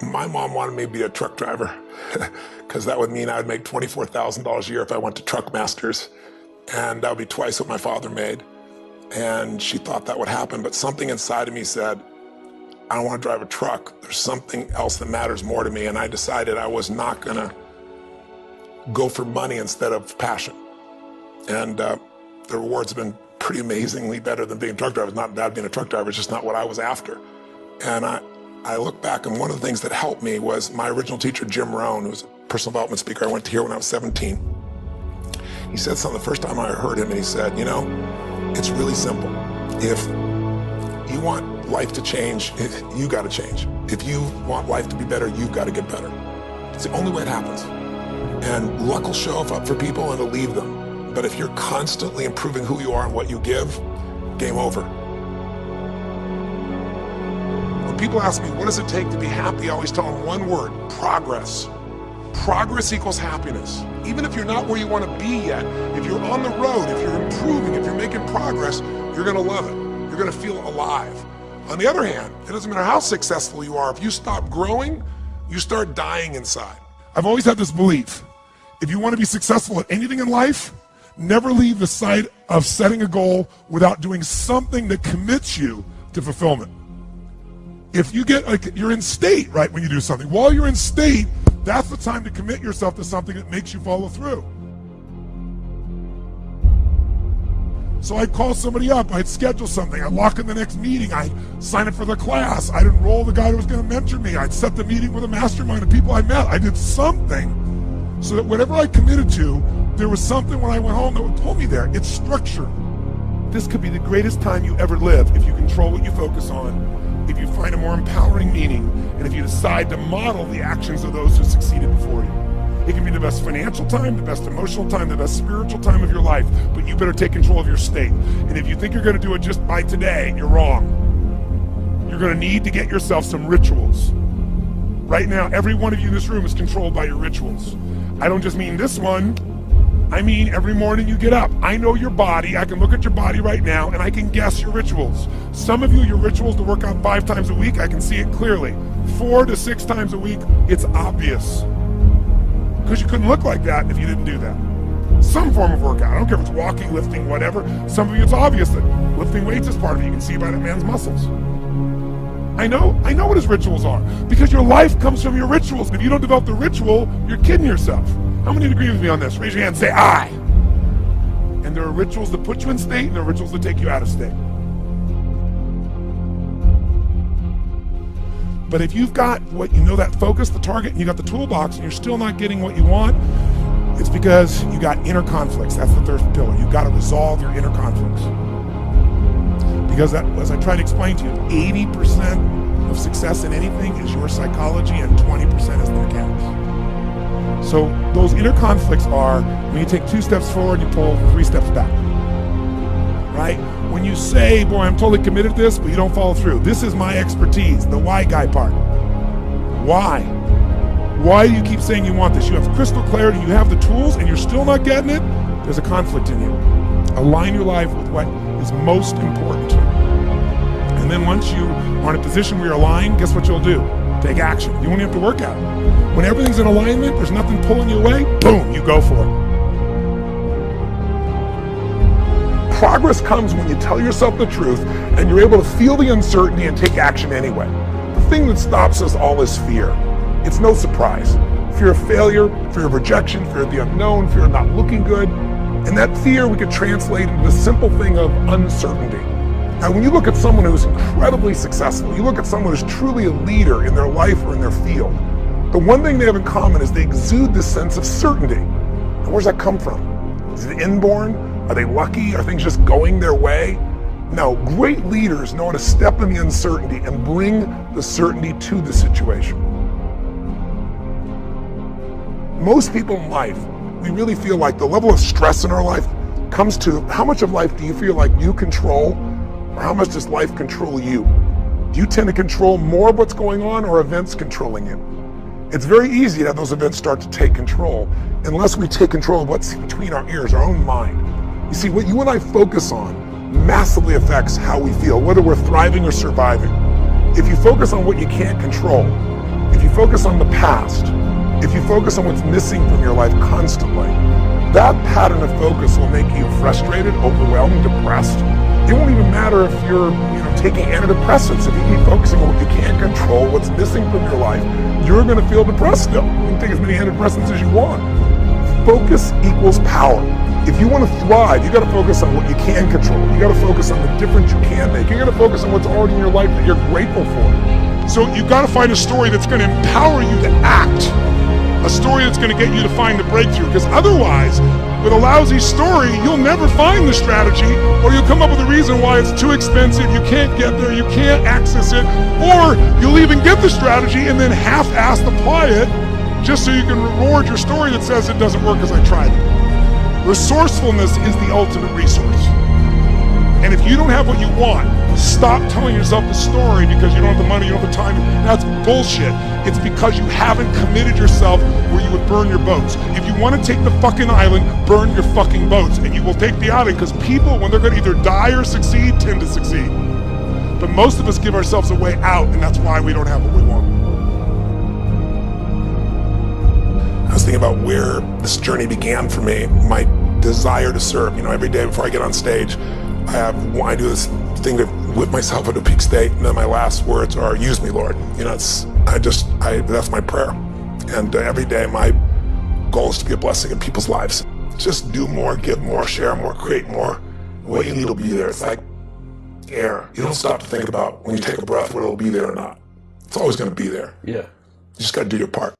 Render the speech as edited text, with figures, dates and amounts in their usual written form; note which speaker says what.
Speaker 1: My mom wanted me to be a truck driver because that would mean I'd make $24,000 a year if I went to Truck Masters, and that would be twice what my father made. And she thought that would happen, but something inside of me said, I don't want to drive a truck. There's something else that matters more to me, and I decided I was not gonna go for money instead of passion. And the rewards have been pretty amazingly better than being a truck driver. It's not bad being a truck driver, it's just not what I was after. And I look back, and one of the things that helped me was my original teacher, Jim Rohn, who was a personal development speaker I went to hear when I was 17. He said something the first time I heard him, and he said, you know, it's really simple. If you want life to change, you got to change. If you want life to be better, you've got to get better. It's the only way it happens. And luck will show up for people and it'll leave them. But if you're constantly improving who you are and what you give, game over. When people ask me, what does it take to be happy? I always tell them one word: progress. Progress equals happiness. Even if you're not where you want to be yet, if you're on the road, if you're improving, if you're making progress, you're going to love it. You're going to feel alive. On the other hand, it doesn't matter how successful you are. If you stop growing, you start dying inside. I've always had this belief: if you want to be successful at anything in life, never leave the sight of setting a goal without doing something that commits you to fulfillment. If you get, like, you're in state, right, when you do something. While you're in state, that's the time to commit yourself to something that makes you follow through. So I'd call somebody up, I'd schedule something, I'd lock in the next meeting, I'd sign up for the class, I'd enroll the guy who was going to mentor me, I'd set the meeting with a mastermind of people I met. I did something so that whatever I committed to, there was something when I went home that would pull me there. It's structure. This could be the greatest time you ever live if you control what you focus on, if you find a more empowering meaning, and if you decide to model the actions of those who succeeded before you. It can be the best financial time, the best emotional time, the best spiritual time of your life, but you better take control of your state. And if you think you're going to do it just by today, you're wrong. You're going to need to get yourself some rituals. Right now, every one of you in this room is controlled by your rituals. I don't just mean this one. I mean every morning you get up. I know your body. I can look at your body right now, and I can guess your rituals. Some of you, your rituals to work out 5 times a week, I can see it clearly. 4 to 6 times a week, it's obvious. Because you couldn't look like that if you didn't do that. Some form of workout. I don't care if it's walking, lifting, whatever. Some of you, it's obvious that lifting weights is part of it. You can see by that man's muscles. I know what his rituals are, because your life comes from your rituals. And if you don't develop the ritual, you're kidding yourself. How many agree with me on this? Raise your hand and say, I. And there are rituals that put you in state, and there are rituals that take you out of state. But if you've got what you know, that focus, the target, and you got the toolbox, and you're still not getting what you want, it's because you got inner conflicts. That's the third pillar. You've got to resolve your inner conflicts. Because that, as I try to explain to you, 80% of success in anything is your psychology, and 20% is the mechanics. So those inner conflicts are when you take 2 steps forward, you pull 3 steps back. Right? When you say, boy, I'm totally committed to this, but you don't follow through. This is my expertise, the why guy part. Why? Why do you keep saying you want this? You have crystal clarity, you have the tools, and you're still not getting it? There's a conflict in you. Align your life with what is most important to you. And then once you are in a position where you're aligned, guess what you'll do? Take action. You won't have to work at it. When everything's in alignment, there's nothing pulling you away, boom, you go for it. Progress comes when you tell yourself the truth and you're able to feel the uncertainty and take action anyway. The thing that stops us all is fear. It's no surprise. Fear of failure, fear of rejection, fear of the unknown, fear of not looking good. And that fear we could translate into the simple thing of uncertainty. Now, when you look at someone who's incredibly successful, you look at someone who's truly a leader in their life or in their field, the one thing they have in common is they exude this sense of certainty. Now, where's that come from? Is it inborn? Are they lucky? Are things just going their way? No, great leaders know how to step in the uncertainty and bring the certainty to the situation. Most people in life, we really feel like the level of stress in our life comes to how much of life do you feel like you control, or how much does life control you? Do you tend to control more of what's going on, or events controlling you? It's very easy to have those events start to take control unless we take control of what's between our ears, our own mind. You see, what you and I focus on massively affects how we feel, whether we're thriving or surviving. If you focus on what you can't control, if you focus on the past, if you focus on what's missing from your life constantly, that pattern of focus will make you frustrated, overwhelmed, depressed. It won't even matter if you're taking antidepressants. If you keep focusing on what you can't control, what's missing from your life, you're going to feel depressed still. You can take as many antidepressants as you want. Focus equals power. If you want to thrive, you got to focus on what you can control. You got to focus on the difference you can make. You got to focus on what's already in your life that you're grateful for. So you got to find a story that's going to empower you to act. A story that's going to get you to find the breakthrough. Because otherwise, with a lousy story, you'll never find the strategy, or you'll come up with a reason why it's too expensive, you can't get there, you can't access it, or you'll even get the strategy and then half-assed apply it just so you can reward your story that says it doesn't work because I tried it. Resourcefulness is the ultimate resource. And if you don't have what you want, stop telling yourself the story because you don't have the money, you don't have the time. That's bullshit. It's because you haven't committed yourself where you would burn your boats. If you want to take the fucking island, burn your fucking boats. And you will take the island because people, when they're going to either die or succeed, tend to succeed. But most of us give ourselves a way out, and that's why we don't have what we want. I was thinking about where this journey began for me, my desire to serve. Every day before I get on stage, I do this thing to whip myself into a peak state, and then my last words are, use me, Lord. That's my prayer. And every day my goal is to be a blessing in people's lives. Just do more, give more, share more, create more. What you need will be there. It's like air. You don't stop to think about when you take a breath whether it'll be there or not. It's always going to be there.
Speaker 2: Yeah.
Speaker 1: You just got to do your part.